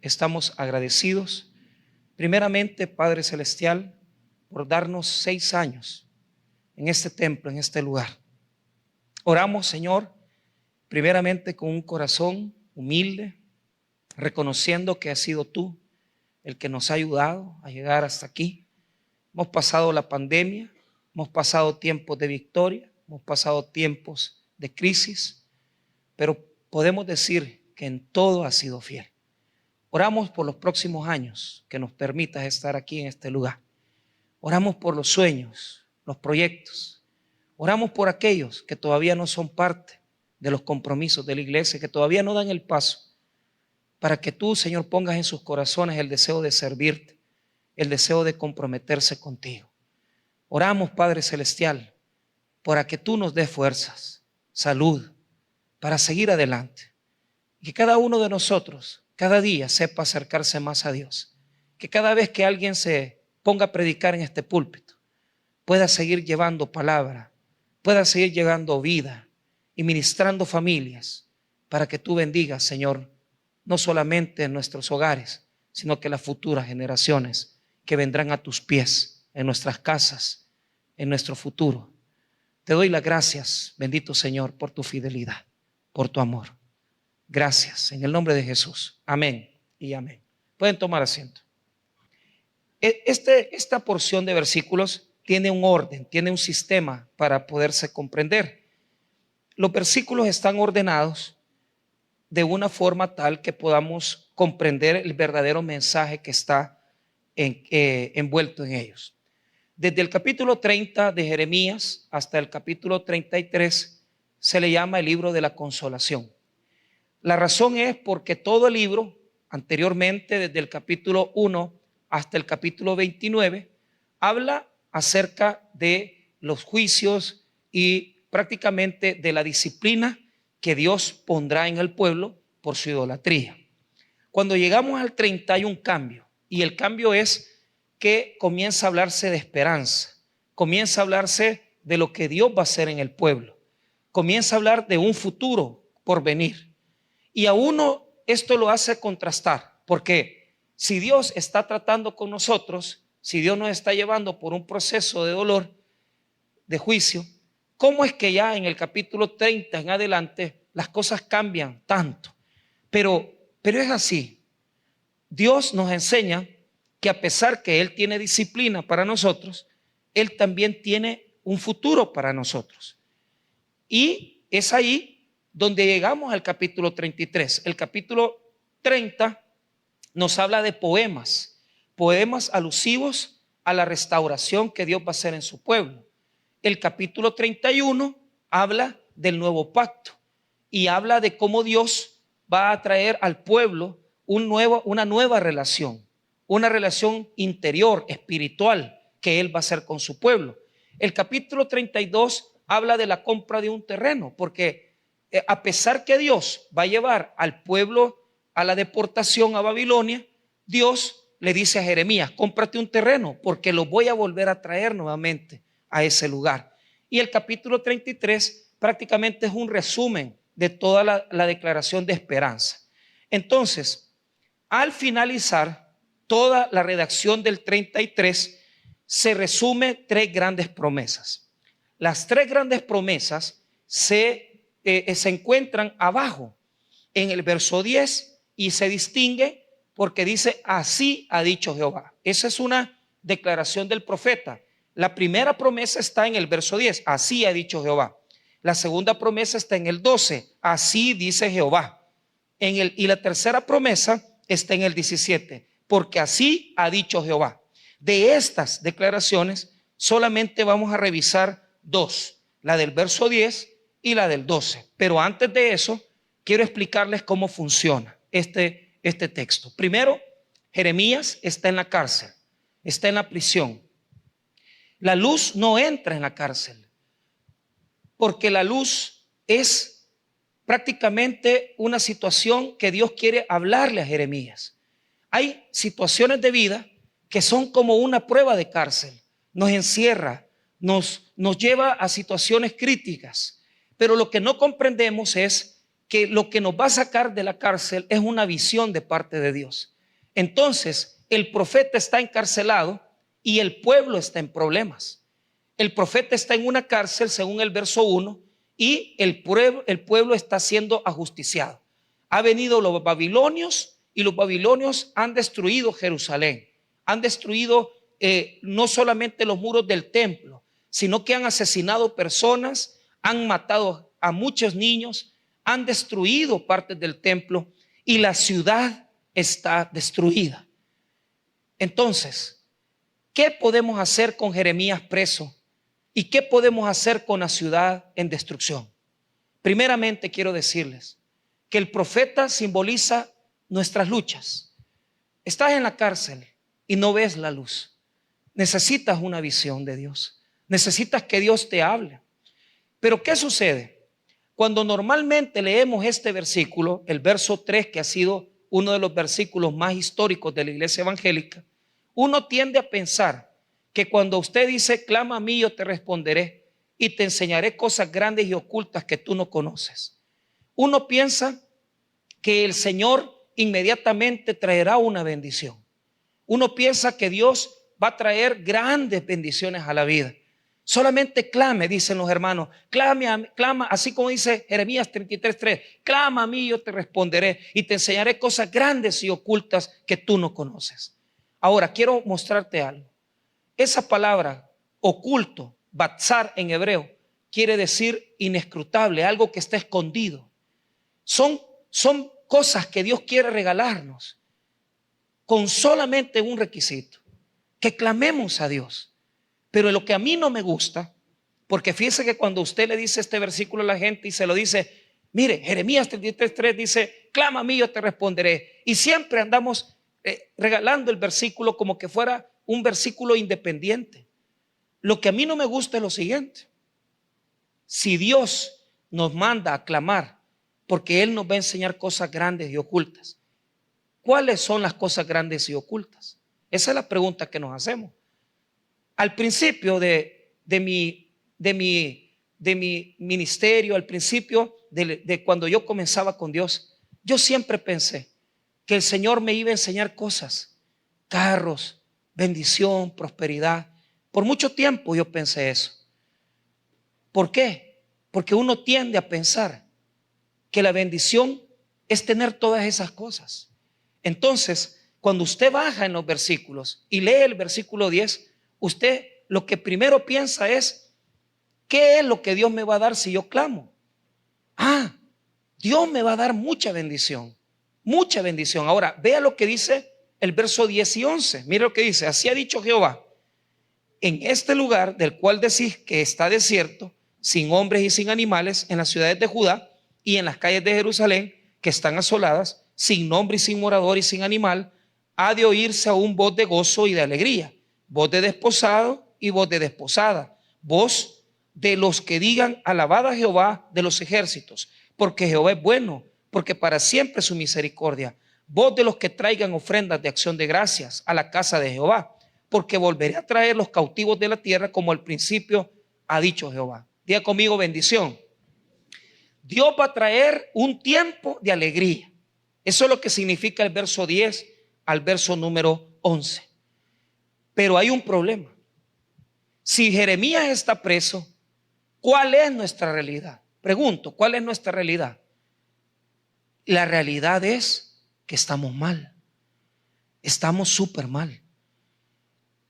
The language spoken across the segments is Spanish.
estamos agradecidos. Primeramente, Padre Celestial, por darnos 6 años en este templo, en este lugar. Oramos, Señor, primeramente con un corazón humilde, reconociendo que has sido tú el que nos ha ayudado a llegar hasta aquí. Hemos pasado la pandemia, hemos pasado tiempos de victoria, hemos pasado tiempos de crisis, pero podemos decir que en todo has sido fiel. Oramos por los próximos años, que nos permitas estar aquí en este lugar. Oramos por los sueños, los proyectos. Oramos por aquellos que todavía no son parte de los compromisos de la iglesia, que todavía no dan el paso, para que tú, Señor, pongas en sus corazones el deseo de servirte, el deseo de comprometerse contigo. Oramos, Padre Celestial, para que tú nos des fuerzas, salud, para seguir adelante. Y que cada uno de nosotros, cada día, sepa acercarse más a Dios. Que cada vez que alguien se ponga a predicar en este púlpito, pueda seguir llevando palabra, pueda seguir llevando vida y ministrando familias, para que tú bendigas, Señor, no solamente en nuestros hogares, sino que las futuras generaciones que vendrán a tus pies, en nuestras casas, en nuestro futuro. Te doy las gracias, bendito Señor, por tu fidelidad, por tu amor. Gracias, en el nombre de Jesús. Amén y amén. Pueden tomar asiento. Esta porción de versículos tiene un orden, tiene un sistema para poderse comprender. Los versículos están ordenados de una forma tal que podamos comprender el verdadero mensaje que está envuelto en ellos. Desde el capítulo 30 de Jeremías hasta el capítulo 33 se le llama el libro de la consolación. La razón es porque todo el libro, anteriormente desde el capítulo 1 hasta el capítulo 29, habla acerca de los juicios y prácticamente de la disciplina que Dios pondrá en el pueblo por su idolatría. Cuando llegamos al 30 hay un cambio, y el cambio es que comienza a hablarse de esperanza, comienza a hablarse de lo que Dios va a hacer en el pueblo, comienza a hablar de un futuro por venir. Y a uno esto lo hace contrastar, porque si Dios está tratando con nosotros, si Dios nos está llevando por un proceso de dolor, de juicio, ¿cómo es que ya en el capítulo 30 en adelante las cosas cambian tanto? Pero es así. Dios nos enseña que a pesar que Él tiene disciplina para nosotros, Él también tiene un futuro para nosotros. Y es ahí donde llegamos al capítulo 33. El capítulo 30 nos habla de poemas alusivos a la restauración que Dios va a hacer en su pueblo. El capítulo 31 habla del nuevo pacto y habla de cómo Dios va a traer al pueblo una nueva relación, una relación interior, espiritual, que Él va a hacer con su pueblo. El capítulo 32 habla de la compra de un terreno, porque a pesar que Dios va a llevar al pueblo a la deportación a Babilonia, Dios le dice a Jeremías: cómprate un terreno porque lo voy a volver a traer nuevamente a ese lugar. Y el capítulo 33 prácticamente es un resumen de toda la declaración de esperanza. Entonces, al finalizar toda la redacción del 33, se resume 3 grandes promesas. Las 3 grandes promesas se encuentran abajo en el verso 10 y se distingue porque dice: así ha dicho Jehová. Esa es una declaración del profeta. La primera promesa está en el verso 10, así ha dicho Jehová. La segunda promesa está en el 12, así dice Jehová. Y la tercera promesa está en el 17, porque así ha dicho Jehová. De estas declaraciones solamente vamos a revisar 2, la del verso 10 y la del 12. Pero antes de eso, quiero explicarles cómo funciona este texto. Primero, Jeremías está en la cárcel, está en la prisión. La luz no entra en la cárcel, porque la luz es prácticamente una situación que Dios quiere hablarle a Jeremías. Hay situaciones de vida que son como una prueba de cárcel. Nos encierra, nos lleva a situaciones críticas. Pero lo que no comprendemos es que lo que nos va a sacar de la cárcel es una visión de parte de Dios. Entonces, el profeta está encarcelado y el pueblo está en problemas. El profeta está en una cárcel, según el verso 1, y el pueblo está siendo ajusticiado. Ha venido los babilonios y los babilonios han destruido Jerusalén. Han destruido no solamente los muros del templo, sino que han asesinado personas, han matado a muchos niños, han destruido partes del templo y la ciudad está destruida. Entonces, ¿qué podemos hacer con Jeremías preso? ¿Y qué podemos hacer con la ciudad en destrucción? Primeramente quiero decirles que el profeta simboliza nuestras luchas. Estás en la cárcel y no ves la luz. Necesitas una visión de Dios. Necesitas que Dios te hable. Pero ¿qué sucede? Cuando normalmente leemos este versículo, el verso 3, que ha sido uno de los versículos más históricos de la iglesia evangélica, uno tiende a pensar que cuando usted dice, clama a mí, yo te responderé y te enseñaré cosas grandes y ocultas que tú no conoces. Uno piensa que el Señor inmediatamente traerá una bendición. Uno piensa que Dios va a traer grandes bendiciones a la vida. Solamente clame, dicen los hermanos, clama, así como dice Jeremías 33:3, clama a mí, yo te responderé y te enseñaré cosas grandes y ocultas que tú no conoces. Ahora, quiero mostrarte algo. Esa palabra, oculto, batzar en hebreo, quiere decir inescrutable, algo que está escondido. Son cosas que Dios quiere regalarnos con solamente un requisito, que clamemos a Dios. Pero lo que a mí no me gusta, porque fíjese que cuando usted le dice este versículo a la gente y se lo dice, mire, Jeremías 33:3 dice, clama a mí, yo te responderé. Y siempre andamos regalando el versículo como que fuera un versículo independiente. Lo que a mí no me gusta es lo siguiente. Si Dios nos manda a clamar, porque Él nos va a enseñar cosas grandes y ocultas, ¿cuáles son las cosas grandes y ocultas? Esa es la pregunta que nos hacemos. Al principio de mi ministerio, al principio de cuando yo comenzaba con Dios, yo siempre pensé que el Señor me iba a enseñar cosas, carros, bendición, prosperidad. Por mucho tiempo yo pensé eso. ¿Por qué? Porque uno tiende a pensar que la bendición es tener todas esas cosas. Entonces, cuando usted baja en los versículos y lee el versículo 10, usted lo que primero piensa es, ¿qué es lo que Dios me va a dar si yo clamo? Ah, Dios me va a dar mucha bendición, mucha bendición. Ahora, vea lo que dice el verso 10 y 11. Mira lo que dice, así ha dicho Jehová, en este lugar del cual decís que está desierto, sin hombres y sin animales, en las ciudades de Judá y en las calles de Jerusalén, que están asoladas, sin nombre y sin morador y sin animal, ha de oírse aún voz de gozo y de alegría, voz de desposado y voz de desposada, voz de los que digan, alabad a Jehová de los ejércitos, porque Jehová es bueno, porque para siempre es su misericordia, voz de los que traigan ofrendas de acción de gracias a la casa de Jehová, porque volveré a traer los cautivos de la tierra como al principio ha dicho Jehová. Diga conmigo, bendición. Dios va a traer un tiempo de alegría. Eso es lo que significa el verso 10 al verso número 11. Pero hay un problema. Si Jeremías está preso, ¿cuál es nuestra realidad? Pregunto, ¿cuál es nuestra realidad? La realidad es que estamos mal. Estamos súper mal.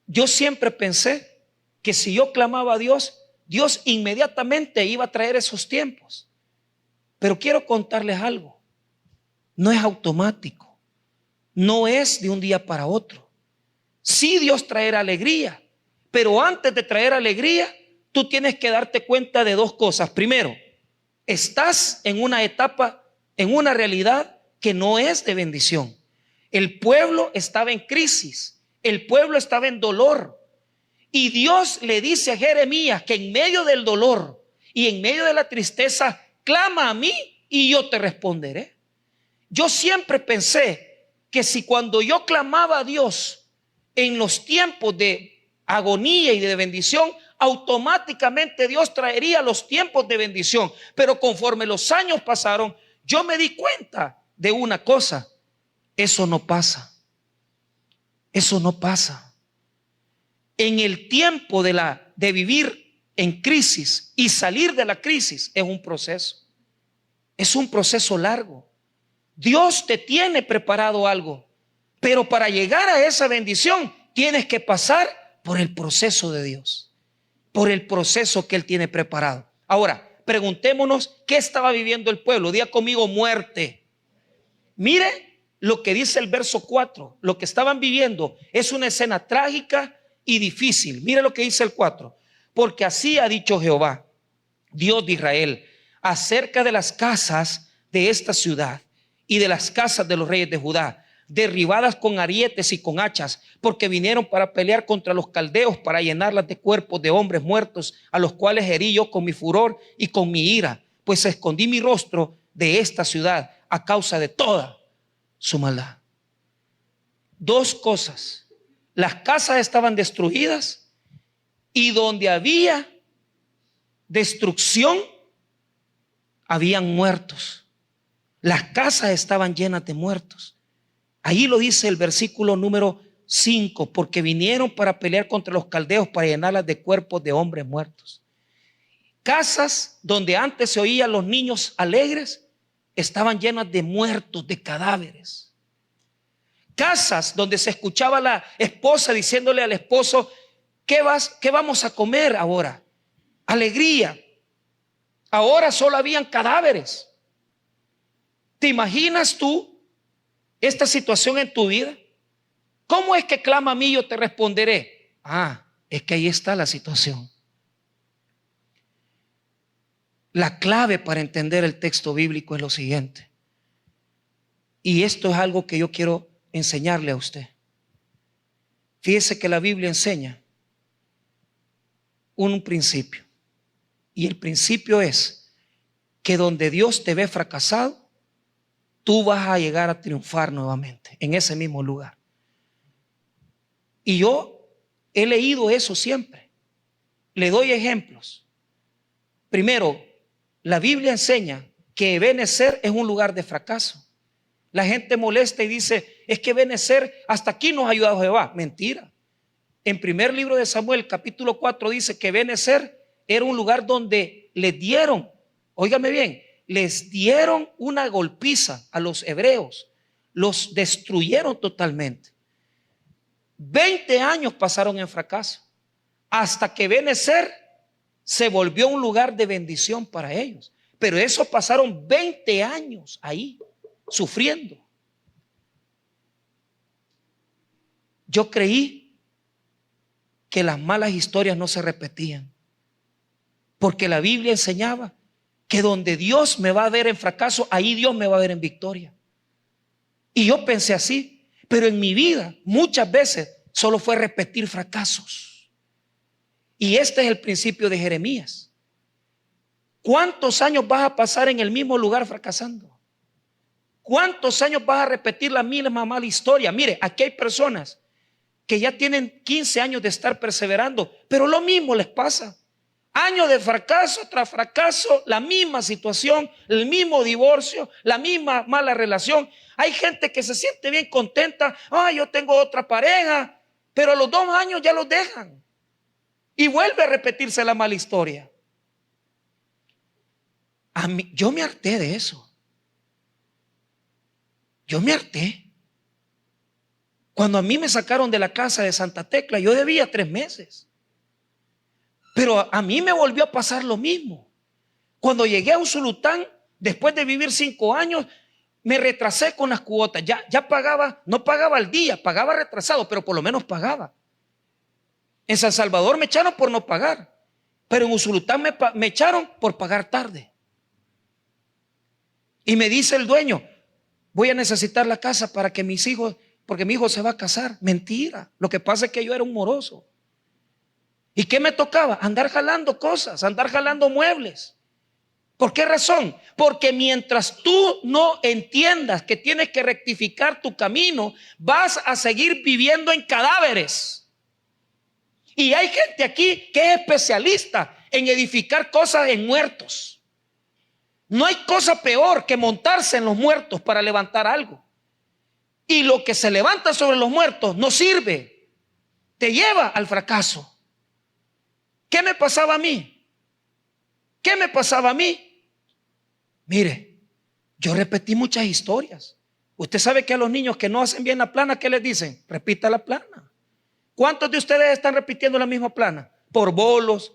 Yo siempre pensé que si yo clamaba a Dios, Dios inmediatamente iba a traer esos tiempos. Pero quiero contarles algo. No es automático. No es de un día para otro. Sí, Dios traerá alegría, pero antes de traer alegría, tú tienes que darte cuenta de dos cosas. Primero, estás en una etapa, en una realidad que no es de bendición. El pueblo estaba en crisis, el pueblo estaba en dolor. Y Dios le dice a Jeremías que en medio del dolor y en medio de la tristeza, clama a mí y yo te responderé. Yo siempre pensé que si cuando yo clamaba a Dios en los tiempos de agonía y de bendición, automáticamente Dios traería los tiempos de bendición. Pero conforme los años pasaron, yo me di cuenta de una cosa: eso no pasa. Eso no pasa. En el tiempo de vivir en crisis y salir de la crisis es un proceso. Es un proceso largo. Dios te tiene preparado algo, pero para llegar a esa bendición tienes que pasar por el proceso de Dios, por el proceso que Él tiene preparado. Ahora, preguntémonos qué estaba viviendo el pueblo. Diga conmigo: muerte. Mire lo que dice el verso 4. Lo que estaban viviendo es una escena trágica y difícil. Mire lo que dice el 4. Porque así ha dicho Jehová, Dios de Israel, acerca de las casas de esta ciudad y de las casas de los reyes de Judá, derribadas con arietes y con hachas, porque vinieron para pelear contra los caldeos, para llenarlas de cuerpos de hombres muertos, a los cuales herí yo con mi furor y con mi ira, pues escondí mi rostro de esta ciudad a causa de toda su maldad. Dos cosas: las casas estaban destruidas, y donde había destrucción habían muertos. Las casas estaban llenas de muertos. Ahí lo dice el versículo número 5, porque vinieron para pelear contra los caldeos, para llenarlas de cuerpos de hombres muertos. Casas donde antes se oían los niños alegres estaban llenas de muertos, de cadáveres. Casas donde se escuchaba la esposa diciéndole al esposo: ¿qué vamos a comer ahora? Alegría. Ahora solo habían cadáveres. ¿Te imaginas tú esta situación en tu vida? ¿Cómo es que clama a mí, yo te responderé? Es que ahí está la situación. La clave para entender el texto bíblico es lo siguiente. Y esto es algo que yo quiero enseñarle a usted. Fíjese que la Biblia enseña un principio. Y el principio es que donde Dios te ve fracasado, tú vas a llegar a triunfar nuevamente en ese mismo lugar. Y yo he leído eso siempre. Le doy ejemplos. Primero, la Biblia enseña que Ebenezer es un lugar de fracaso. La gente molesta y dice: es que Ebenezer, hasta aquí nos ha ayudado Jehová. Mentira. En primer libro de Samuel, capítulo 4, dice que Ebenezer era un lugar donde les dieron, óigame bien, les dieron una golpiza a los hebreos. Los destruyeron totalmente. 20 años pasaron en fracaso, hasta que Ebenezer se volvió un lugar de bendición para ellos. Pero eso pasaron 20 años ahí, sufriendo. Yo creí que las malas historias no se repetían, porque la Biblia enseñaba que donde Dios me va a ver en fracaso, ahí Dios me va a ver en victoria. Y yo pensé así, pero en mi vida muchas veces solo fue repetir fracasos. Y este es el principio de Jeremías. ¿Cuántos años vas a pasar en el mismo lugar fracasando? ¿Cuántos años vas a repetir la misma mala historia? Mire, aquí hay personas que ya tienen 15 años de estar perseverando, pero lo mismo les pasa. Años de fracaso tras fracaso, la misma situación, el mismo divorcio, la misma mala relación. Hay gente que se siente bien contenta: yo tengo otra pareja, pero a los 2 años ya los dejan y vuelve a repetirse la mala historia. Yo me harté de eso. Yo me harté. Cuando a mí me sacaron de la casa de Santa Tecla, yo debía 3 meses. Pero a mí me volvió a pasar lo mismo. Cuando llegué a Usulután, después de vivir 5 años, me retrasé con las cuotas. Ya pagaba, no pagaba al día, pagaba retrasado, pero por lo menos pagaba. En San Salvador me echaron por no pagar, pero en Usulután me echaron por pagar tarde. Y me dice el dueño: voy a necesitar la casa para que mis hijos, porque mi hijo se va a casar. Mentira. Lo que pasa es que yo era un moroso. ¿Y qué me tocaba? Andar jalando cosas, andar jalando muebles. ¿Por qué razón? Porque mientras tú no entiendas que tienes que rectificar tu camino, vas a seguir viviendo en cadáveres. Y hay gente aquí que es especialista en edificar cosas en muertos. No hay cosa peor que montarse en los muertos para levantar algo. Y lo que se levanta sobre los muertos no sirve, te lleva al fracaso. ¿Qué me pasaba a mí? ¿Qué me pasaba a mí? Mire, yo repetí muchas historias. Usted sabe que a los niños que no hacen bien la plana, ¿qué les dicen? Repita la plana. ¿Cuántos de ustedes están repitiendo la misma plana? Por bolos,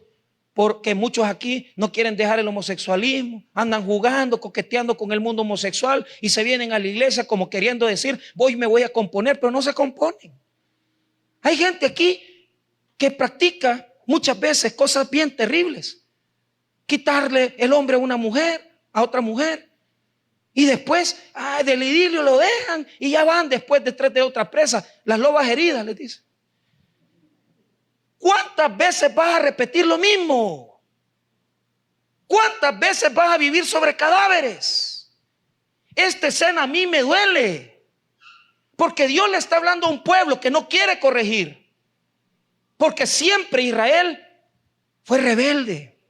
porque muchos aquí no quieren dejar el homosexualismo, andan jugando, coqueteando con el mundo homosexual y se vienen a la iglesia como queriendo decir, me voy a componer, pero no se componen. Hay gente aquí que practica muchas veces cosas bien terribles. Quitarle el hombre a una mujer, a otra mujer. Y después del idilio lo dejan y ya van después detrás de otra presa. Las lobas heridas, les dice. ¿Cuántas veces vas a repetir lo mismo? ¿Cuántas veces vas a vivir sobre cadáveres? Esta escena a mí me duele. Porque Dios le está hablando a un pueblo que no quiere corregir. Porque siempre Israel fue rebelde.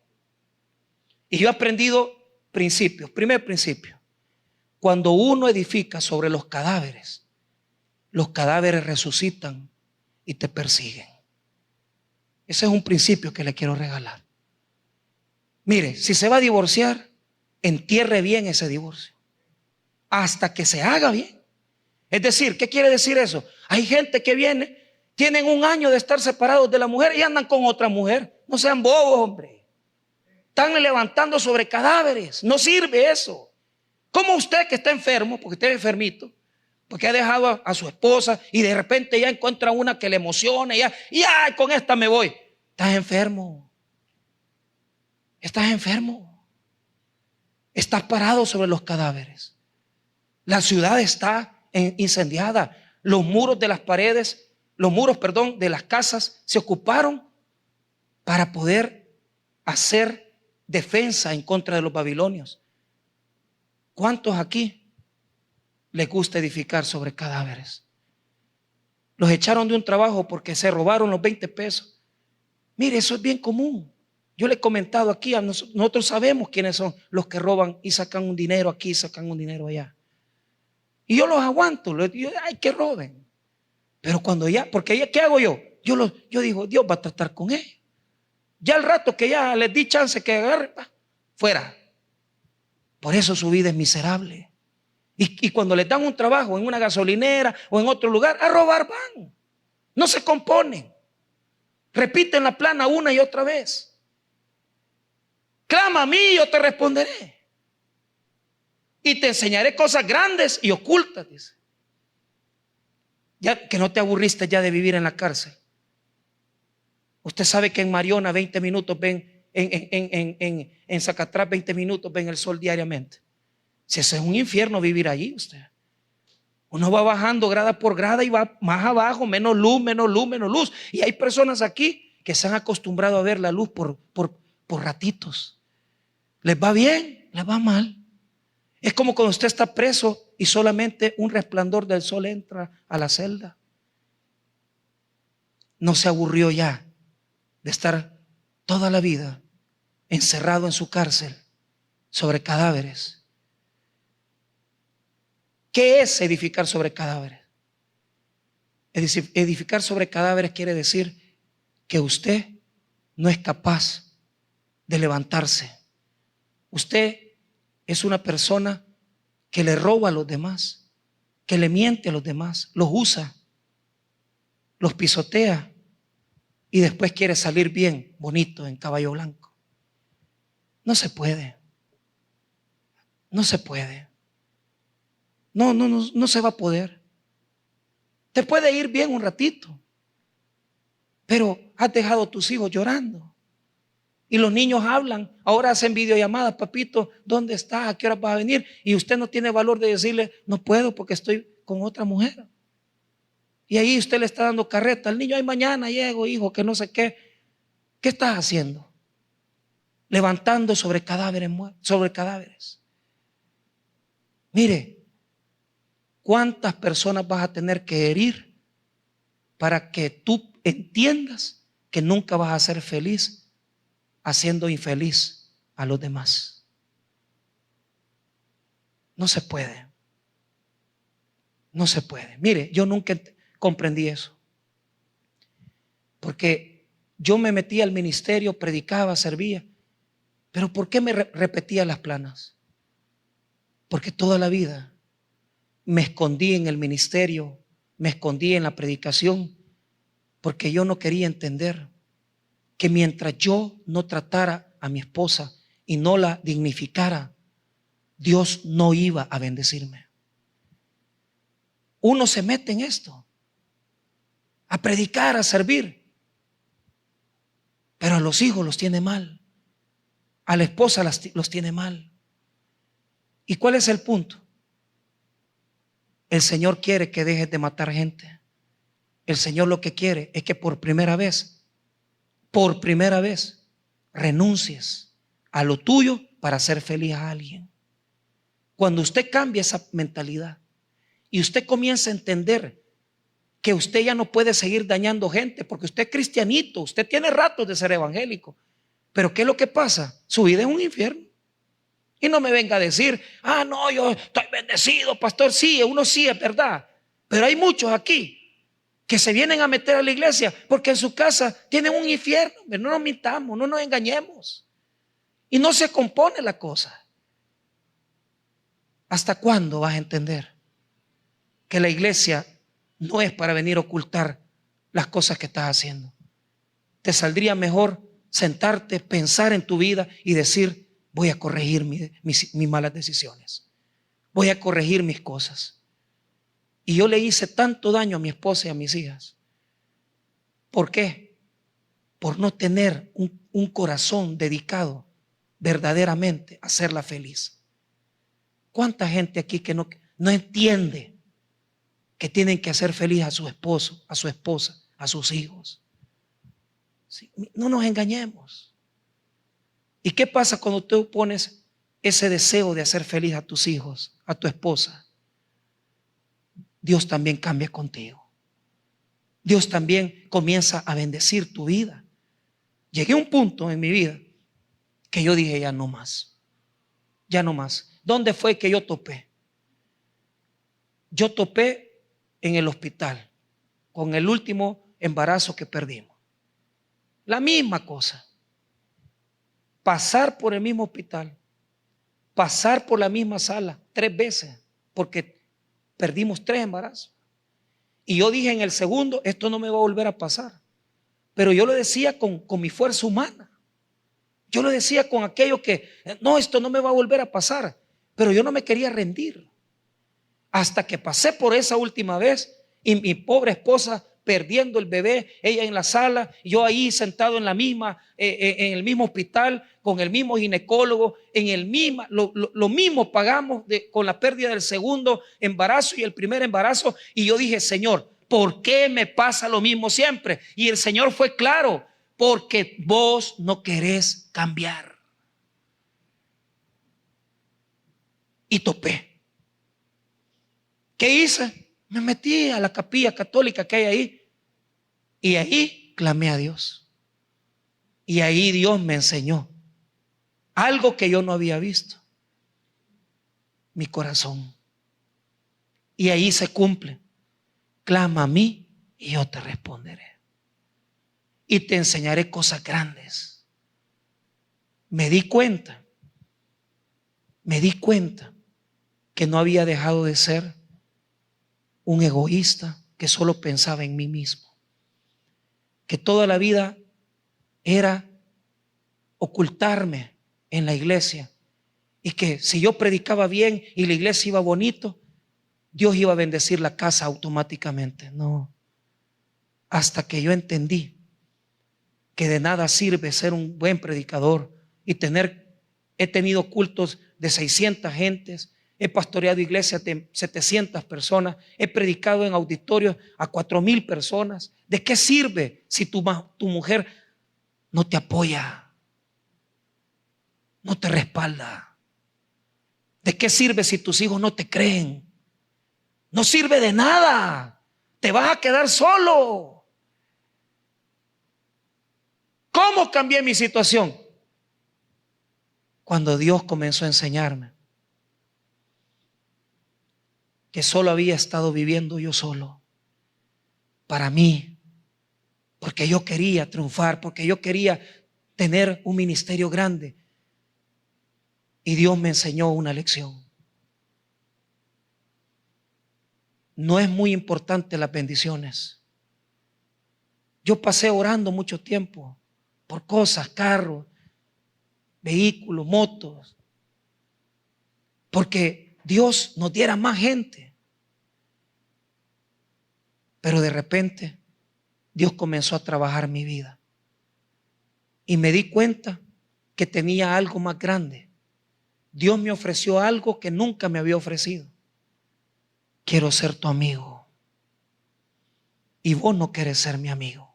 Y yo he aprendido principios. Primer principio. Cuando uno edifica sobre los cadáveres resucitan y te persiguen. Ese es un principio que le quiero regalar. Mire, si se va a divorciar, entierre bien ese divorcio. Hasta que se haga bien. Es decir, ¿qué quiere decir eso? Hay gente que viene, tienen 1 año de estar separados de la mujer y andan con otra mujer. No sean bobos, hombre. Están levantando sobre cadáveres. No sirve eso. ¿Cómo usted que está enfermo, porque está enfermito, porque ha dejado a su esposa y de repente ya encuentra una que le emociona y ya con esta me voy? Estás enfermo. Estás enfermo. Estás parado sobre los cadáveres. La ciudad está incendiada. Los muros de las paredes, de las casas se ocuparon para poder hacer defensa en contra de los babilonios. ¿Cuántos aquí les gusta edificar sobre cadáveres? Los echaron de un trabajo porque se robaron los 20 pesos. Mire, eso es bien común. Yo le he comentado aquí, nosotros sabemos quiénes son los que roban y sacan un dinero aquí, sacan un dinero allá. Y yo los aguanto, ay, que roben. Pero cuando ya, porque ¿qué hago yo? Yo digo, Dios va a tratar con ellos. Ya al rato que ya les di chance que agarren, fuera. Por eso su vida es miserable. Y cuando les dan un trabajo en una gasolinera o en otro lugar, a robar van. No se componen. Repiten la plana una y otra vez. Clama a mí y yo te responderé. Y te enseñaré cosas grandes y ocultas, dice. Ya que no te aburriste ya de vivir en la cárcel. Usted sabe que en Mariona 20 minutos ven, en Zacatrás 20 minutos ven el sol diariamente. Si ese es un infierno vivir allí, usted. Uno va bajando grada por grada y va más abajo, menos luz, menos luz, menos luz. Y hay personas aquí que se han acostumbrado a ver la luz por ratitos. ¿Les va bien? ¿Les va mal? Es como cuando usted está preso y solamente un resplandor del sol entra a la celda. No se aburrió ya de estar toda la vida encerrado en su cárcel sobre cadáveres. ¿Qué es edificar sobre cadáveres? Edificar sobre cadáveres quiere decir que usted no es capaz de levantarse. Usted es una persona que le roba a los demás, que le miente a los demás, los usa, los pisotea y después quiere salir bien, bonito, en caballo blanco. No se puede. No se puede. No se va a poder. Te puede ir bien un ratito, pero has dejado a tus hijos llorando. Y los niños hablan, ahora hacen videollamadas, papito, ¿dónde estás? ¿A qué hora vas a venir? Y usted no tiene valor de decirle, no puedo porque estoy con otra mujer. Y ahí usted le está dando carreta al niño, ay, mañana llego, hijo, que no sé qué. ¿Qué estás haciendo? Levantando sobre cadáveres muertos, sobre cadáveres. Mire, ¿cuántas personas vas a tener que herir para que tú entiendas que nunca vas a ser feliz haciendo infeliz a los demás? No se puede. No se puede. Mire, yo nunca comprendí eso. Porque yo me metía al ministerio, predicaba, servía. Pero ¿por qué me repetía las planas? Porque toda la vida me escondí en el ministerio, me escondí en la predicación, porque yo no quería entender que mientras yo no tratara a mi esposa y no la dignificara, Dios no iba a bendecirme. Uno se mete en esto, a predicar, a servir, pero a los hijos los tiene mal, a la esposa los tiene mal. ¿Y cuál es el punto? El Señor quiere que dejes de matar gente. El Señor lo que quiere es que por primera vez, renuncies a lo tuyo para hacer feliz a alguien. Cuando usted cambia esa mentalidad y usted comienza a entender que usted ya no puede seguir dañando gente, porque usted es cristianito, usted tiene ratos de ser evangélico, pero ¿qué es lo que pasa? Su vida es un infierno. Y no me venga a decir, no, yo estoy bendecido, pastor. Sí, uno sí es verdad, pero hay muchos aquí que se vienen a meter a la iglesia porque en su casa tienen un infierno. No nos mintamos, no nos engañemos. Y no se compone la cosa. ¿Hasta cuándo vas a entender que la iglesia no es para venir a ocultar las cosas que estás haciendo? Te saldría mejor sentarte, pensar en tu vida y decir: voy a corregir mis malas decisiones, voy a corregir mis cosas. Y yo le hice tanto daño a mi esposa y a mis hijas. ¿Por qué? Por no tener un corazón dedicado verdaderamente a hacerla feliz. ¿Cuánta gente aquí que no entiende que tienen que hacer feliz a su esposo, a su esposa, a sus hijos? Sí, no nos engañemos. ¿Y qué pasa cuando tú pones ese deseo de hacer feliz a tus hijos, a tu esposa? Dios también cambia contigo. Dios también comienza a bendecir tu vida. Llegué a un punto en mi vida que yo dije: ya no más. Ya no más. ¿Dónde fue que yo topé? Yo topé en el hospital con el último embarazo que perdimos. La misma cosa. Pasar por el mismo hospital, pasar por la misma sala 3 veces, porque perdimos 3 embarazos. Y yo dije en el segundo: esto no me va a volver a pasar. Pero yo lo decía con mi fuerza humana. Yo lo decía con aquello que, no, esto no me va a volver a pasar. Pero yo no me quería rendir. Hasta que pasé por esa última vez y mi pobre esposa perdiendo el bebé, ella en la sala, yo ahí sentado en en el mismo hospital, con el mismo ginecólogo, lo mismo pagamos con la pérdida del segundo embarazo y el primer embarazo. Y yo dije: Señor, ¿por qué me pasa lo mismo siempre? Y el Señor fue claro: porque vos no querés cambiar. Y topé. ¿Qué hice? Me metí a la capilla católica que hay ahí. Y ahí clamé a Dios. Y ahí Dios me enseñó algo que yo no había visto: mi corazón. Y ahí se cumple: clama a mí y yo te responderé. Y te enseñaré cosas grandes. Me di cuenta que no había dejado de ser un egoísta que solo pensaba en mí mismo. Que toda la vida era ocultarme en la iglesia, y que si yo predicaba bien y la iglesia iba bonito, Dios iba a bendecir la casa automáticamente. No. Hasta que yo entendí que de nada sirve ser un buen predicador y he tenido cultos de 600 gentes, he pastoreado iglesias de 700 personas, he predicado en auditorios a 4,000 personas. ¿De qué sirve si tu mujer no te apoya, no te respalda? ¿De qué sirve si tus hijos no te creen? No sirve de nada. Te vas a quedar solo. ¿Cómo cambié mi situación? Cuando Dios comenzó a enseñarme que solo había estado viviendo yo solo, para mí, porque yo quería triunfar, porque yo quería tener un ministerio grande. Y Dios me enseñó una lección. No es muy importante las bendiciones. Yo pasé orando mucho tiempo por cosas, carros, vehículos, motos, porque Dios nos diera más gente. Pero de repente Dios comenzó a trabajar mi vida y me di cuenta que tenía algo más grande. Dios me ofreció algo que nunca me había ofrecido. Quiero ser tu amigo y vos no querés ser mi amigo.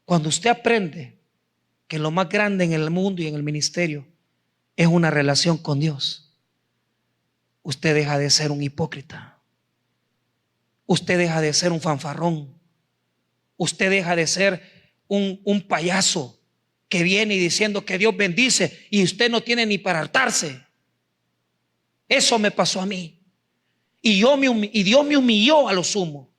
Cuando usted aprende que lo más grande en el mundo y en el ministerio es una relación con Dios, usted deja de ser un hipócrita. Usted deja de ser un fanfarrón. Usted deja de ser un payaso que viene y diciendo que Dios bendice y usted no tiene ni para hartarse. Eso me pasó a mí. Y Dios me humilló a lo sumo.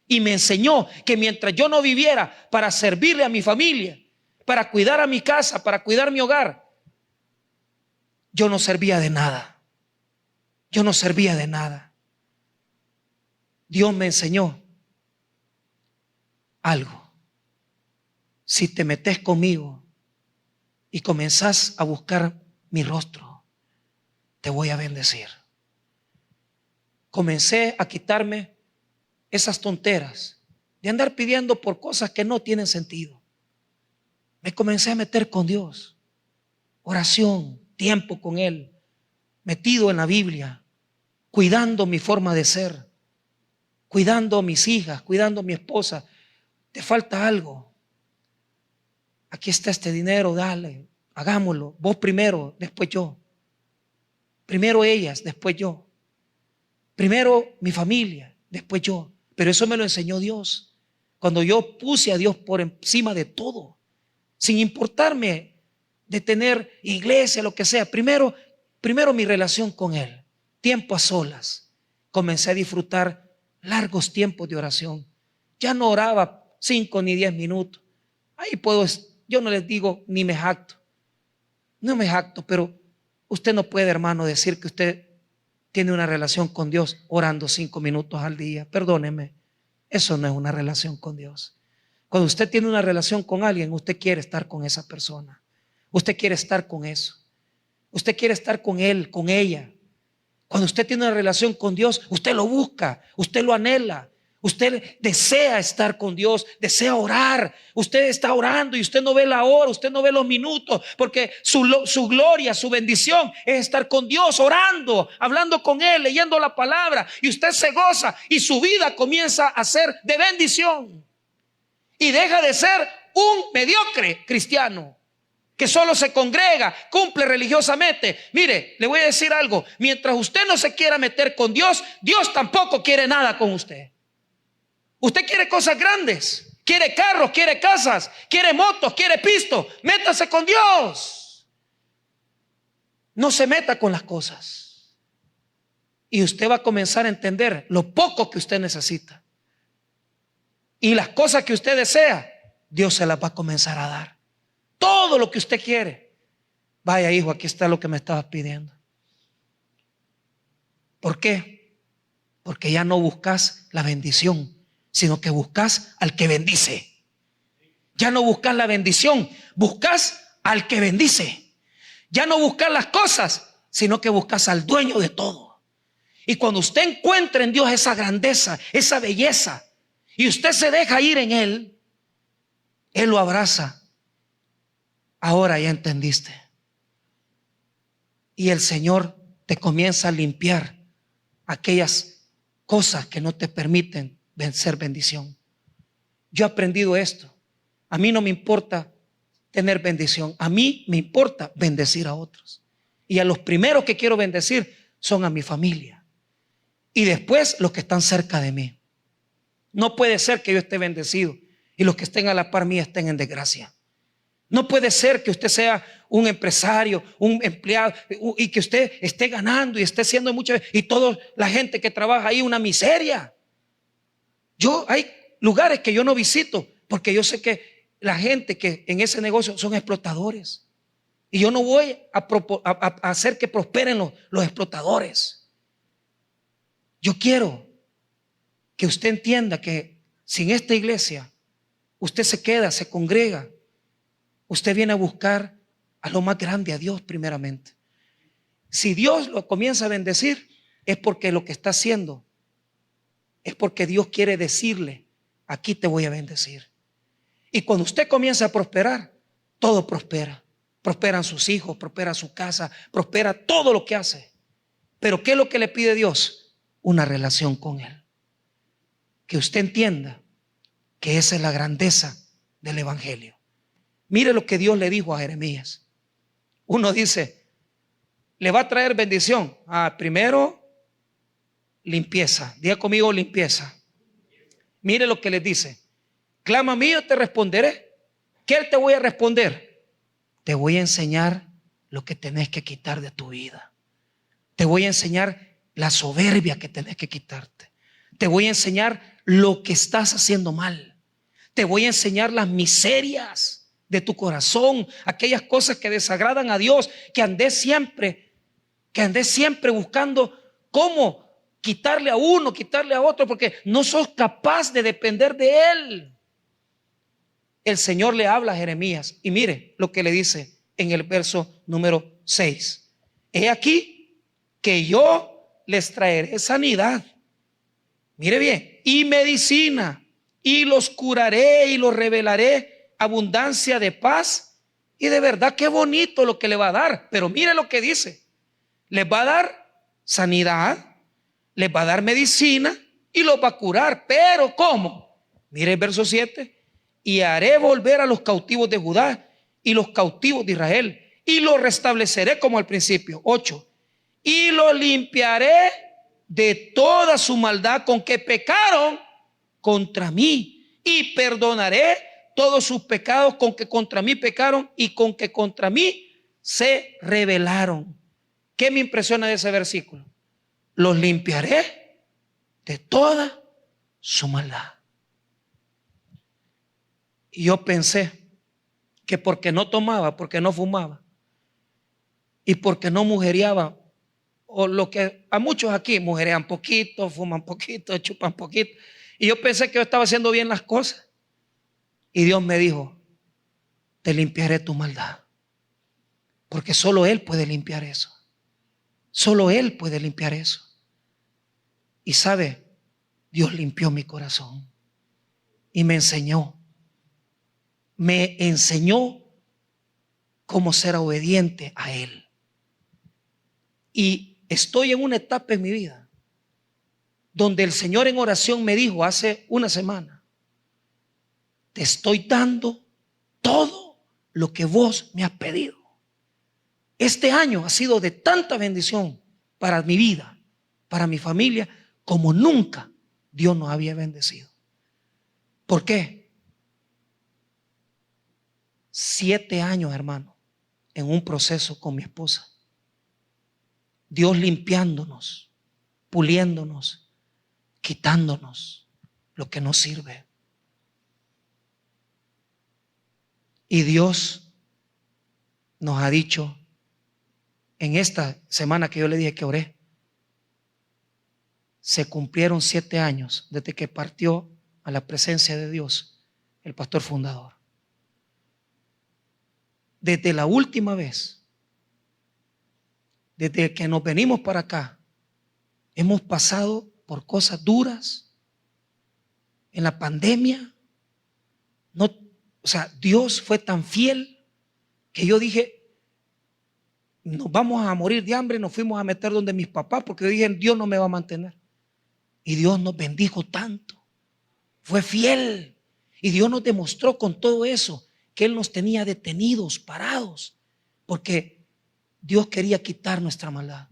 Y me enseñó que mientras yo no viviera para servirle a mi familia, para cuidar a mi casa, para cuidar mi hogar, yo no servía de nada. Yo no servía de nada. Dios me enseñó algo. Si te metes conmigo y comenzás a buscar mi rostro, te voy a bendecir. Comencé a quitarme esas tonteras de andar pidiendo por cosas que no tienen sentido. Me comencé a meter con Dios. Oración, tiempo con Él, metido en la Biblia, cuidando mi forma de ser, cuidando a mis hijas, cuidando a mi esposa. Te falta algo. Aquí está este dinero, dale, hagámoslo. Vos primero, después yo. Primero ellas, después yo. Primero mi familia, después yo. Pero eso me lo enseñó Dios. Cuando yo puse a Dios por encima de todo, sin importarme de tener iglesia, lo que sea. Primero mi relación con Él. Tiempo a solas. Comencé a disfrutar largos tiempos de oración. Ya no oraba 5 ni 10 minutos. Ahí yo no les digo ni me jacto. No me jacto, pero usted no puede, hermano, decir que usted tiene una relación con Dios orando 5 minutos al día. Perdóneme, eso no es una relación con Dios. Cuando usted tiene una relación con alguien, usted quiere estar con esa persona. Usted quiere estar con eso. Usted quiere estar con él, con ella. Cuando usted tiene una relación con Dios, usted lo busca, usted lo anhela. Usted desea estar con Dios, desea orar. Usted está orando y usted no ve la hora, usted no ve los minutos, porque su gloria, su bendición es estar con Dios, orando, hablando con Él, leyendo la palabra. Y usted se goza y su vida comienza a ser de bendición. Y deja de ser un mediocre cristiano que solo se congrega, cumple religiosamente. Mire, le voy a decir algo. Mientras usted no se quiera meter con Dios, Dios tampoco quiere nada con usted. Usted quiere cosas grandes, quiere carros, quiere casas, quiere motos, quiere pisto. Métase con Dios. No se meta con las cosas. Y usted va a comenzar a entender lo poco que usted necesita. Y las cosas que usted desea, Dios se las va a comenzar a dar. Todo lo que usted quiere. Vaya, hijo, aquí está lo que me estabas pidiendo. ¿Por qué? Porque ya no buscas la bendición, sino que buscas al que bendice. Ya no buscas la bendición, buscas al que bendice. Ya no buscas las cosas, sino que buscas al dueño de todo. Y cuando usted encuentra en Dios esa grandeza, esa belleza, y usted se deja ir en Él, Él lo abraza. Ahora ya entendiste. Y el Señor te comienza a limpiar aquellas cosas que no te permiten ser bendición. Yo he aprendido esto. A mí no me importa tener bendición. A mí me importa bendecir a otros. Y a los primeros que quiero bendecir son a mi familia. Y después los que están cerca de mí. No puede ser que yo esté bendecido y los que estén a la par mía estén en desgracia. No puede ser que usted sea un empresario, un empleado y que usted esté ganando y esté siendo muchas y toda la gente que trabaja ahí una miseria. Hay lugares que yo no visito porque yo sé que la gente que en ese negocio son explotadores. Y yo no voy a hacer que prosperen los explotadores. Yo quiero que usted entienda que si en esta iglesia usted se queda, se congrega, usted viene a buscar a lo más grande, a Dios primeramente. Si Dios lo comienza a bendecir, es porque lo que está haciendo, es porque Dios quiere decirle, aquí te voy a bendecir. Y cuando usted comienza a prosperar, todo prospera. Prosperan sus hijos, prospera su casa, prospera todo lo que hace. Pero ¿qué es lo que le pide Dios? Una relación con Él. Que usted entienda que esa es la grandeza del evangelio. Mire lo que Dios le dijo a Jeremías. Uno dice, le va a traer bendición. Primero, limpieza. Diga conmigo, limpieza. Mire lo que les dice. Clama a mí, yo te responderé. ¿Qué te voy a responder? Te voy a enseñar lo que tenés que quitar de tu vida. Te voy a enseñar la soberbia que tenés que quitarte. Te voy a enseñar lo que estás haciendo mal. Te voy a enseñar las miserias de tu corazón, aquellas cosas que desagradan a Dios, que andes siempre buscando cómo quitarle a uno, quitarle a otro, porque no sos capaz de depender de Él. El Señor le habla a Jeremías y mire lo que le dice en el verso número 6. He aquí que yo les traeré sanidad. Mire bien, y medicina, y los curaré y los revelaré abundancia de paz y de verdad. Qué bonito lo que le va a dar. Pero mire lo que dice. Les va a dar sanidad, les va a dar medicina y los va a curar. Pero ¿cómo? Mire el verso 7. Y haré volver a los cautivos de Judá y los cautivos de Israel y los restableceré como al principio. 8. Y los limpiaré de toda su maldad con que pecaron contra mí y perdonaré todos sus pecados con que contra mí pecaron y con que contra mí se rebelaron. ¿Qué me impresiona de ese versículo? Los limpiaré de toda su maldad. Y yo pensé que porque no tomaba, porque no fumaba y porque no mujeriaba, o lo que a muchos aquí mujerean poquito, fuman poquito, chupan poquito, y yo pensé que yo estaba haciendo bien las cosas. Y Dios me dijo, te limpiaré tu maldad, porque solo Él puede limpiar eso. Solo Él puede limpiar eso. Y sabe, Dios limpió mi corazón y me enseñó cómo ser obediente a Él. Y estoy en una etapa en mi vida donde el Señor en oración me dijo hace una semana, te estoy dando todo lo que vos me has pedido. Este año ha sido de tanta bendición para mi vida, para mi familia, como nunca Dios nos había bendecido. ¿Por qué? 7 años, hermano, en un proceso con mi esposa. Dios limpiándonos, puliéndonos, quitándonos lo que no sirve. Y Dios nos ha dicho en esta semana que yo le dije que oré, se cumplieron 7 años desde que partió a la presencia de Dios el pastor fundador. Desde la última vez, desde que nos venimos para acá, hemos pasado por cosas duras. En la pandemia, Dios fue tan fiel que yo dije, nos vamos a morir de hambre, nos fuimos a meter donde mis papás, porque yo dije, Dios no me va a mantener. Y Dios nos bendijo tanto, fue fiel. Y Dios nos demostró con todo eso que Él nos tenía detenidos, parados, porque Dios quería quitar nuestra maldad.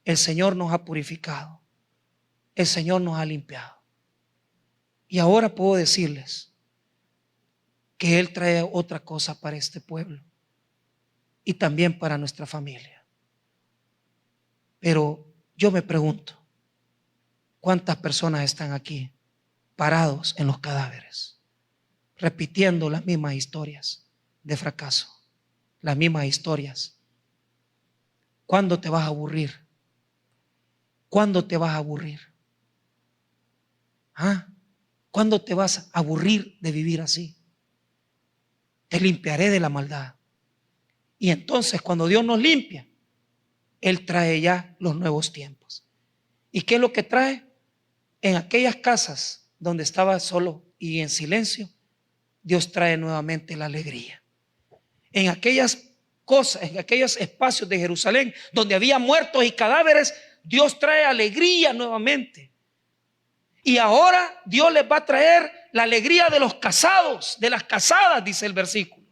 El Señor nos ha purificado, el Señor nos ha limpiado. Y ahora puedo decirles que Él trae otra cosa para este pueblo y también para nuestra familia. Pero yo me pregunto, ¿cuántas personas están aquí parados en los cadáveres, repitiendo las mismas historias de fracaso, las mismas historias? ¿Cuándo te vas a aburrir? ¿Cuándo te vas a aburrir? ¿Ah? ¿Cuándo te vas a aburrir de vivir así? Te limpiaré de la maldad. Y entonces cuando Dios nos limpia, Él trae ya los nuevos tiempos. ¿Y qué es lo que trae? En aquellas casas donde estaba solo y en silencio, Dios trae nuevamente la alegría. En aquellas cosas, en aquellos espacios de Jerusalén donde había muertos y cadáveres, Dios trae alegría nuevamente. Y ahora Dios les va a traer la alegría de los casados, de las casadas, dice el versículo.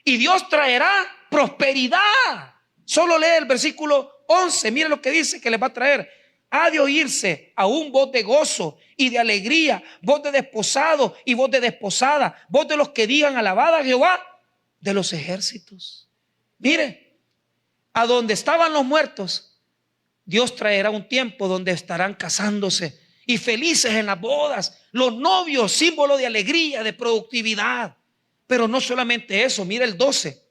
Y Dios traerá prosperidad. Solo lee el versículo 11. Mire lo que dice que les va a traer. Ha de oírse aún voz de gozo y de alegría, voz de desposado y voz de desposada, voz de los que digan alabad a Jehová de los ejércitos. Mire, a donde estaban los muertos, Dios traerá un tiempo donde estarán casándose y felices en las bodas, los novios, símbolo de alegría, de productividad. Pero no solamente eso, mira el 12.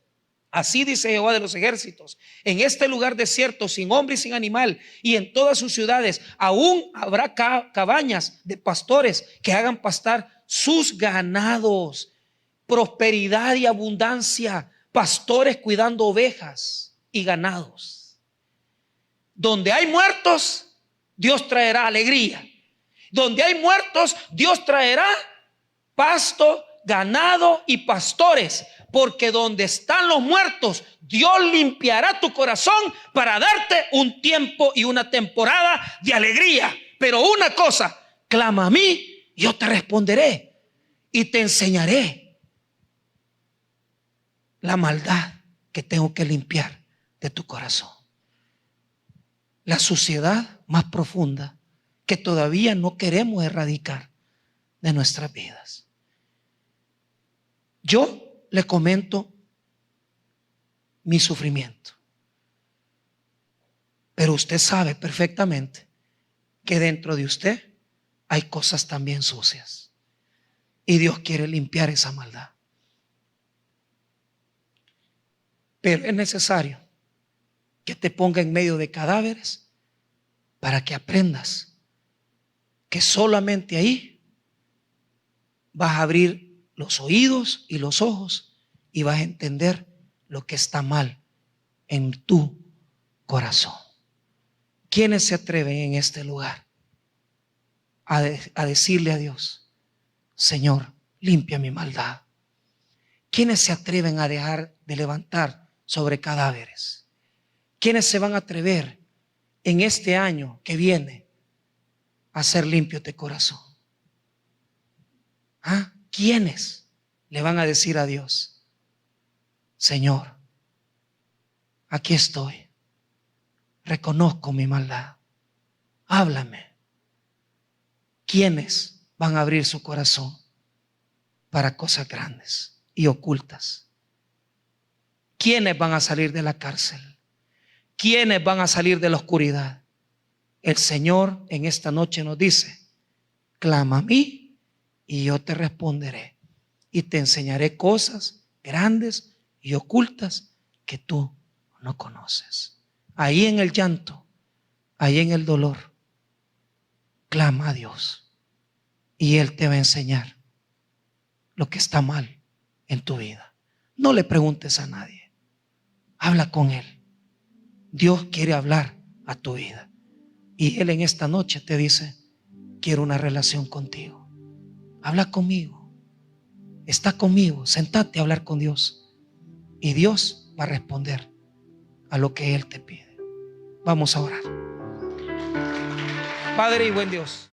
Así dice Jehová de los ejércitos: en este lugar desierto, sin hombre y sin animal, y en todas sus ciudades, aún habrá cabañas de pastores que hagan pastar sus ganados. Prosperidad y abundancia, pastores cuidando ovejas y ganados. Donde hay muertos, Dios traerá alegría. Donde hay muertos, Dios traerá pasto, ganado y pastores. Porque donde están los muertos, Dios limpiará tu corazón para darte un tiempo y una temporada de alegría. Pero una cosa, clama a mí, yo te responderé y te enseñaré la maldad que tengo que limpiar de tu corazón. La suciedad más profunda que todavía no queremos erradicar de nuestras vidas. Yo le comento mi sufrimiento, pero usted sabe perfectamente que dentro de usted hay cosas también sucias y Dios quiere limpiar esa maldad. Pero es necesario que te ponga en medio de cadáveres para que aprendas que solamente ahí vas a abrir los oídos y los ojos y vas a entender lo que está mal en tu corazón. ¿Quiénes se atreven en este lugar a decirle a Dios: Señor, limpia mi maldad? ¿Quiénes se atreven a dejar de levantar sobre cadáveres? ¿Quiénes se van a atrever en este año que viene a hacer limpio de corazón? ¿Ah? ¿Quiénes le van a decir a Dios: Señor, aquí estoy, reconozco mi maldad, háblame? ¿Quiénes van a abrir su corazón para cosas grandes y ocultas? ¿Quiénes van a salir de la cárcel? ¿Quiénes van a salir de la oscuridad? El Señor en esta noche nos dice: clama a mí y yo te responderé y te enseñaré cosas grandes y ocultas que tú no conoces. Ahí en el llanto, ahí en el dolor, clama a Dios y Él te va a enseñar lo que está mal en tu vida. No le preguntes a nadie, habla con Él. Dios quiere hablar a tu vida y Él en esta noche te dice: quiero una relación contigo. Habla conmigo, está conmigo, sentate a hablar con Dios y Dios va a responder a lo que Él te pide. Vamos a orar. Padre y buen Dios,